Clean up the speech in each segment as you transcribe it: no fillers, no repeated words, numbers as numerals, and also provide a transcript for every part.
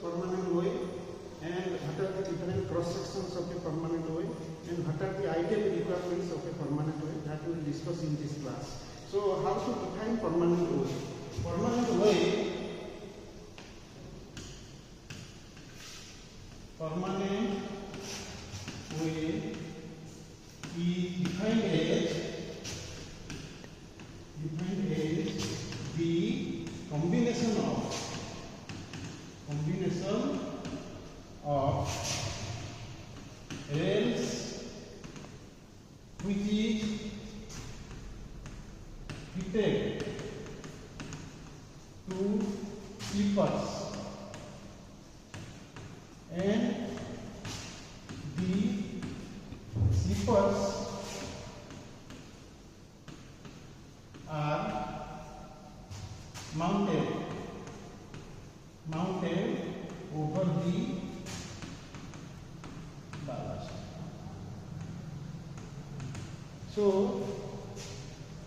permanent way, and what are the different cross sections of a permanent way, and what are the ideal requirements of a permanent way, that we will discuss in this class. So how to define permanent way? Permanent way is defined as the combination of rails which is fitted to sleepers and the sleepers are mounted over the ballast. So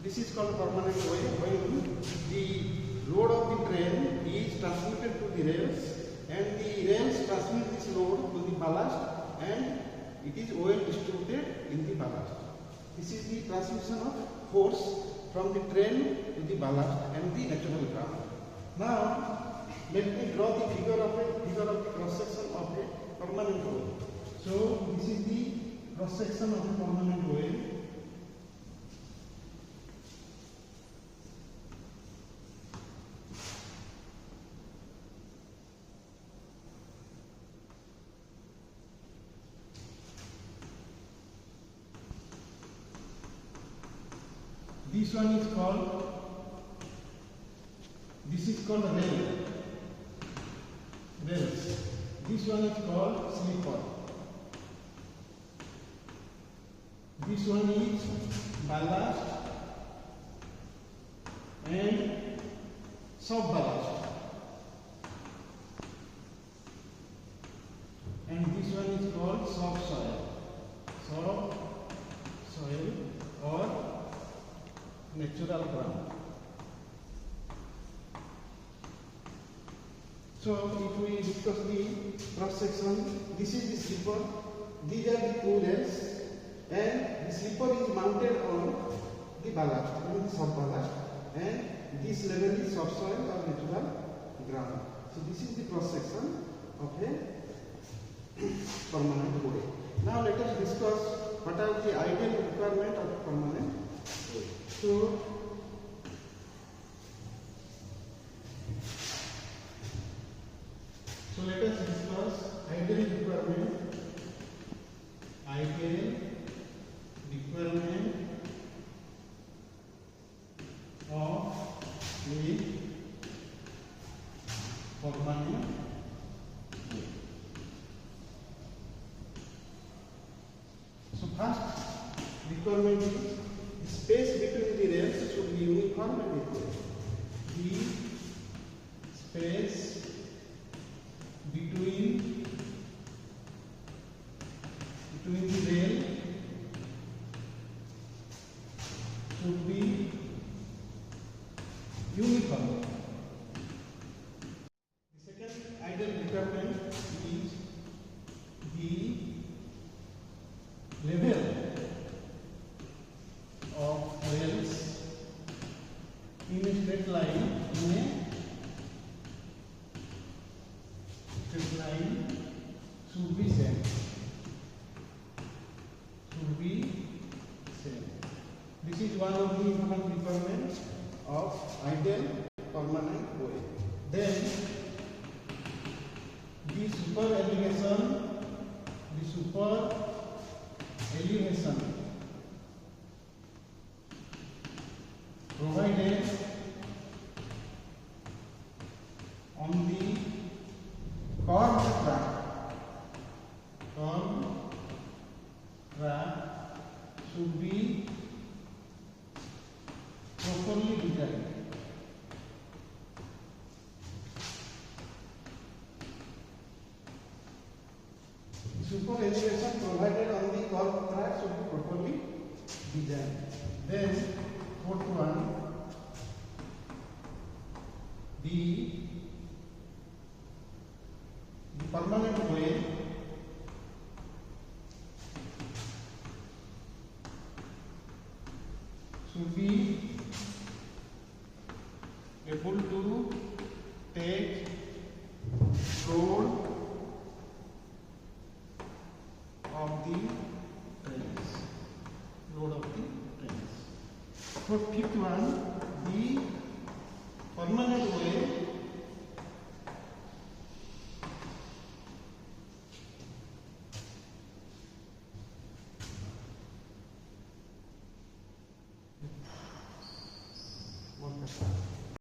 this is called permanent way, when the load of the train is transmitted to the rails and the rails transmit this load to the ballast and it is well distributed in the ballast. This is the transmission of force from the train to the ballast and the natural ground. Now let me draw the figure of the cross section of a permanent way. So this is the cross section of a permanent way. This one is called, this is called rails. This one is called sleeper. This one is ballast and sub-ballast. And this one is called subsoil. Subsoil or natural ground. So if we discuss the cross section, this is the sleeper, these are the two rails, and the sleeper is mounted on the ballast, the sub-ballast, and this level is subsoil or natural ground. So this is the cross section of a permanent way. Now let us discuss what are the ideal requirements of a permanent way. So let us discuss ideal requirement of a permanent way. So first requirement is the space between the rails should be uniform and equal. The space between the rail should be uniform. The second ideal requirement is the level of rails in a straight line should be same. This is one of the important requirements of ideal permanent way. Then the super elevation provided on the curved track should be properly designed. Super elevation provided on the curved track should be properly designed. Then fourth one, the permanent way should be able to take load of the trains. Load of the trains. For fifth one, the permanent way